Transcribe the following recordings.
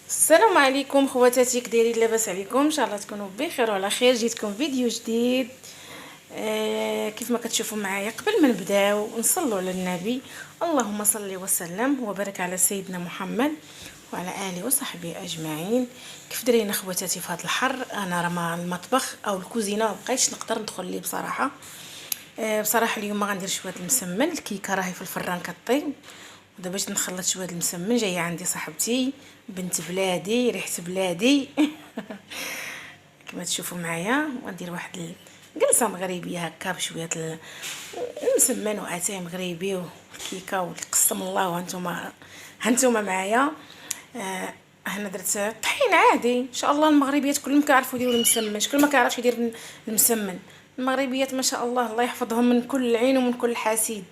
السلام عليكم خواتاتي، كدايرين؟ لاباس عليكم؟ ان شاء الله تكونوا بخير وعلى خير. جيتكم فيديو جديد. كيف ما كتشوفوا معايا، قبل ما نبداو نصلوا على النبي. اللهم صل وسلم وبارك على سيدنا محمد وعلى اله وصحبه اجمعين. كيف دايرين خواتاتي في هذا الحر؟ انا راه مع المطبخ او الكوزينه ما بقيتش نقدر ندخل ليه بصراحه. بصراحه اليوم ما غندير شويه المسمن، الكيكه راهي في الفران كطيب. ودابا باش نخلط شويه المسمن، جايه عندي صاحبتي بنت بلادي، ريحه بلادي. كما تشوفوا معايا، وندير واحد الجلسه مغربيه هكا بشويه المسمن واتاي مغربي والكيكه والقسم الله. وهانتوما معايا. هنا درت طحين عادي. ان شاء الله المغربيات كلهم كيعرفوا يديروا المسمن، شكون ما كيعرفش يدير المسمن؟ المغربيات ما شاء الله، الله يحفظهم من كل عين ومن كل حسيد.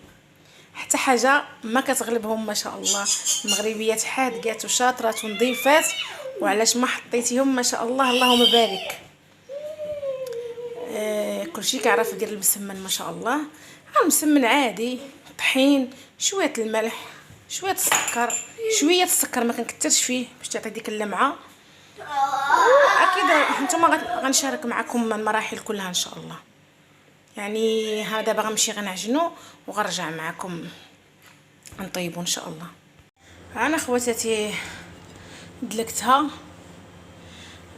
حتى حاجه ما كتغلبهم ما شاء الله. المغربيات حادقات وشاطرات ونظيفات، وعلاش ما حطيتيهم ما شاء الله اللهم بارك. كلشي كيعرف يدير المسمن ما شاء الله. المسمن عادي، طحين، شويه الملح، شويه السكر، شويه السكر ما كنكثرش فيه باش تعطي ديك اللمعه. اكيد نتوما غنشارك معكم المراحل كلها ان شاء الله. يعني هذا دابا غنمشي غنعجنو وغنرجع معكم نطيبو ان شاء الله. انا خواتاتي دلكتها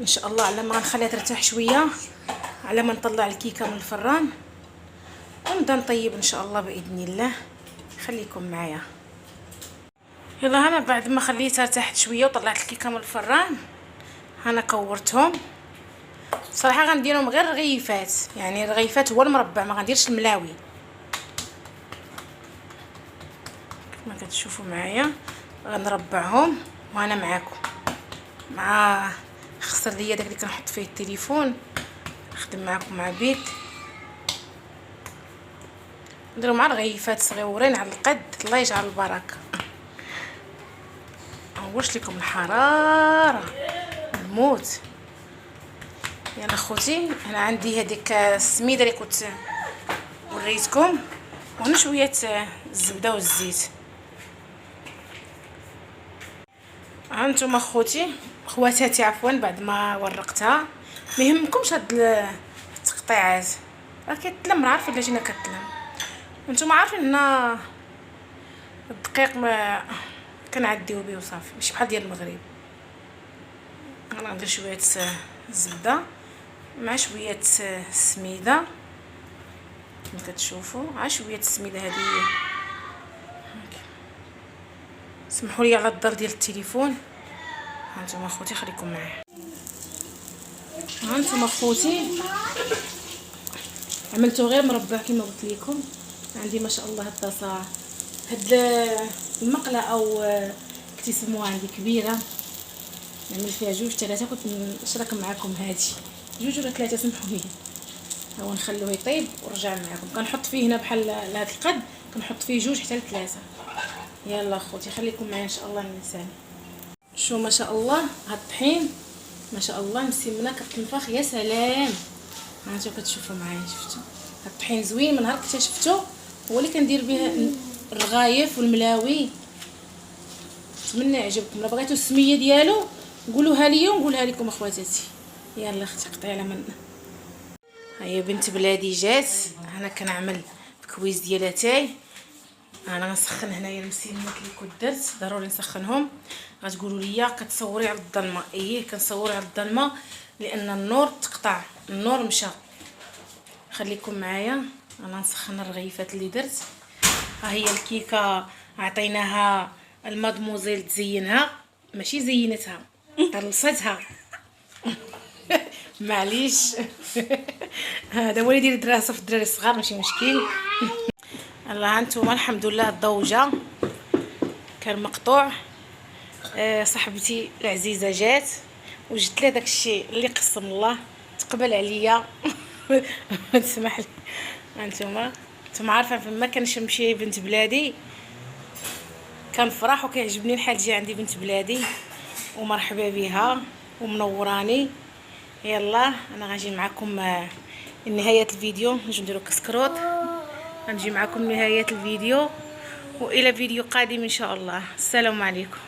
ان شاء الله، على ما غنخليها ترتاح شويه، على ما نطلع الكيكه من الفران ونبدا نطيب ان شاء الله باذن الله. خليكم معايا. يلا، انا بعد ما خليتها ارتاحت شويه وطلعت الكيكه من الفران، انا كورتهم. صراحه غنديرهم غير رغيفات، يعني الرغيفات هو المربع، ما غنديرش الملاوي. كما كتشوفوا معايا غنربعهم وانا معاكم. مع خسر ليا داك اللي كنحط فيه التليفون، نخدم معكم مع بيت. نديرو مع رغيفات صغيورين على القد، الله يجعل البركه. واش لكم الحراره الموت. يلا خوتي، انا عندي هذيك السميده اللي كنت وريتكم، وهنا شويه الزبده والزيت. هانتوما خواتاتي عفوا، بعد ما ورقتها ما يهمكمش هاد التقطيعات، راه كيتلم، عارفين علاش انا كتلم. وانتم عارفين ان الدقيق ما كنعديو به وصافي، ماشي بحال ديال المغرب. انا غندير شويه الزبده مع شويه السميده كما كتشوفوا، مع شويه السميده هذه. سمحوا لي على الضر ديال التليفون. هانتوما اخوتي خليكم معايا. هانتوما اخوتي عملته غير مربع كما قلت لكم. عندي ما شاء الله الطاسه، هاد المقله او كتسموها عندي كبيره، نعمل فيها 2 3. كنت نشارك معكم هادي 2 ولا 3، سمحوا لي. هو نخلوه يطيب ورجع معكم. كنحط فيه هنا بحال لهاد القد، كنحط فيه 2 حتى 3. يلا اخوتي خليكم معايا ان شاء الله الانسان. شو ما شاء الله هاد الطحين ما شاء الله مسمنه كتنفخ، يا سلام. هانتو كتشوفوا معايا، شفتوا هاد الطحين زوين. من نهار اكتشفتو هو اللي كندير به الرغايف والملاوي. نتمنى يعجبكم. لا بغيتو السميه ديالو قولوها لي ونقولها لكم اخواتاتي. يلا اختي قطعي على من. هيا بنت بلادي جات. انا كنعمل الكويز ديال اتاي. انا غنسخن هنايا المسمنات اللي كنت درت، ضروري نسخنهم. غتقولوا لي كتصوري على الظلمه. ايه كنصوري على الظلمه لان النور تقطع، النور مشى. خليكم معايا. انا نسخن الرغيفات اللي درت. ها هي الكيكه عطيناها المادموزيل تزينها، ماشي زينتها، طلصتها. معليش. هذا هو اللي يدير دراسه في الدراري الصغار، ماشي مشكل. الله هانتوما الحمد لله الضو جا، كان مقطوع. صاحبتي العزيزه جات وجدت لها داكشي اللي قسم الله تقبل عليا. تسمح لي. هانتوما عارفه فما كنمشي بنت بلادي كنفرح وكيعجبني الحال تجي عندي بنت بلادي، ومرحبا بها ومنوراني. يلا انا غنجي معكم نهايه الفيديو، نجي نديرو كسكروط. غنجي معكم نهايه الفيديو، والى فيديو قادم ان شاء الله. السلام عليكم.